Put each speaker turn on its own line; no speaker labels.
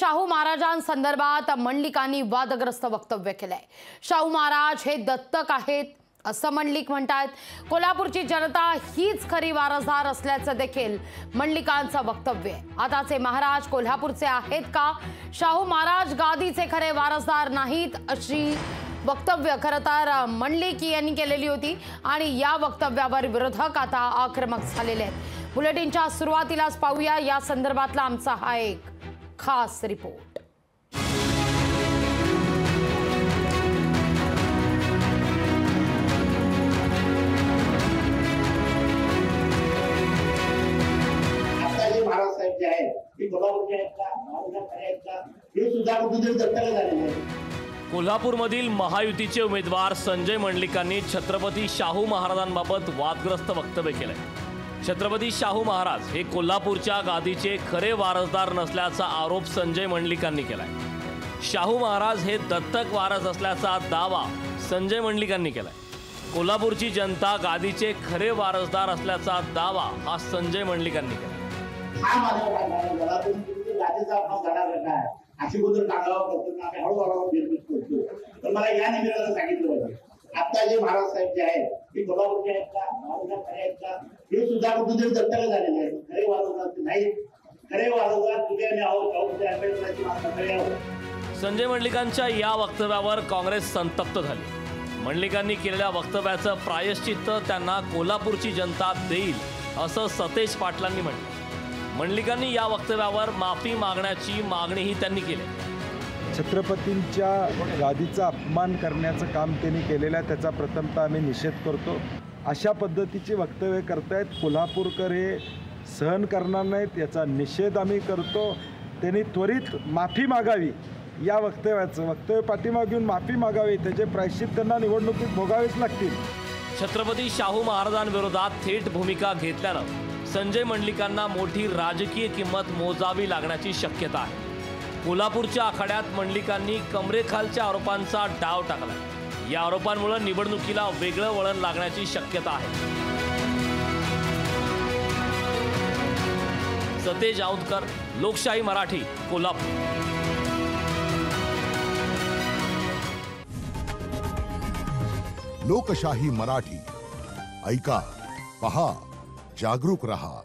शाहू महाराजांसंदर्भात मंडलिकांनी वादग्रस्त वक्तव्य केलंय। शाहू महाराज हे दत्तक आहेत असं मंडलिक म्हणतात। कोल्हापूरची जनता हीच खरी वारसदार असल्याचं देखील मंडलिकांचं वक्तव्य आहे। आताचे महाराज कोल्हापूरचे आहेत का? शाहू महाराज गादीचे खरे वारसदार नाहीत अशी वक्तव्य खरं तर मंडलिक यांनी केलेली होती आणि या वक्तव्यावर विरोधक आता आक्रमक झालेले आहेत। बुलेटिनच्या सुरुवातीलाच पाहूया या संदर्भातला आमचा हा एक खास रिपोर्ट।
महाराज साहेब जे आहेत ते कोल्हापूरचे आहेत का, महाराष्ट्राचे आहेत का, हे सुद्धा कुठेतरी दत्तक झालेले आहे।
कोल्हापूरमधील महायुतीचे उमेदवार संजय मंडलिकांनी छत्रपती शाहू महाराजांबाबत वादग्रस्त वक्तव्य केलंय। छत्रपती शाहू महाराज हे कोल्हापूरच्या गादीचे खरे वारसदार नसल्याचा आरोप संजय मंडलिकांनी केलाय। शाहू महाराज हे दत्तक वारस असल्याचा दावा संजय मंडलिकांनी केलाय। कोल्हापूरची जनता गादीचे खरे वारसदार असल्याचा दावा हा संजय मंडलिकांनी केलाय।
हा माझ्या गादीचा आपण गडा करणार आहे अशी गोष्ट टाकावं करतो, आम्ही हळूहळू निर्मित करतो। तर मला या निमित्तानं सांगितलं पाहिजे आता जे महाराज साहेब जे आहेत ते कोल्हापूरचे आहेत का, महाराष्ट्राचे आहेत का, हे सुद्धा कुठेतरी दत्तक झालेले आहेत। खरे वारसदार नाही, खरे वारसदार तुझे आम्ही आहोत, आंबेडकरांची मागणी खरे आहोत।
संजय मंडलिकांच्या या वक्तव्यावर काँग्रेस संतप्त झाली। मंडलिकांनी केलेल्या वक्तव्याचं प्रायश्चित्त त्यांना कोल्हापूरची जनता देईल असं सतेज पाटलांनी म्हटलं। मंडलिकांनी या वक्तव्यावर माफी मागण्याची मागणीही त्यांनी केली।
छत्रपतींच्या गादीचा अपमान करण्याचं काम त्यांनी केलेलं आहे, त्याचा प्रथमतः आम्ही निषेध करतो। अशा पद्धतीची वक्तव्य करतायत कोल्हापूरकर हे सहन करणार नाहीत, याचा निषेध आम्ही करतो। त्यांनी त्वरित माफी मागावी, या वक्तव्य पाठीमागे घेऊन माफी मागावी, त्याचे प्रायश्चित्त त्यांना निवडणुकीत भोगावेच लागतील।
छत्रपती शाहू महाराजांविरोधात थेट भूमिका घेतल्यानं संजय मंडलिकांना मोठी राजकीय किंमत मोजावी लागण्याची शक्यता आहे। कोल्हापूरच्या आखाड्यात मंडलिकांनी कमरेखालच्या आरोपांचा डाव टाकलाय। या आरोपांमुळे निवडणुकीला वेगळं वळण लागण्याची शक्यता आहे। सतेज औदकर, लोकशाही मराठी, कोल्हापूर।
लोकशाही मराठी ऐका, पहा, जागरूक रहा।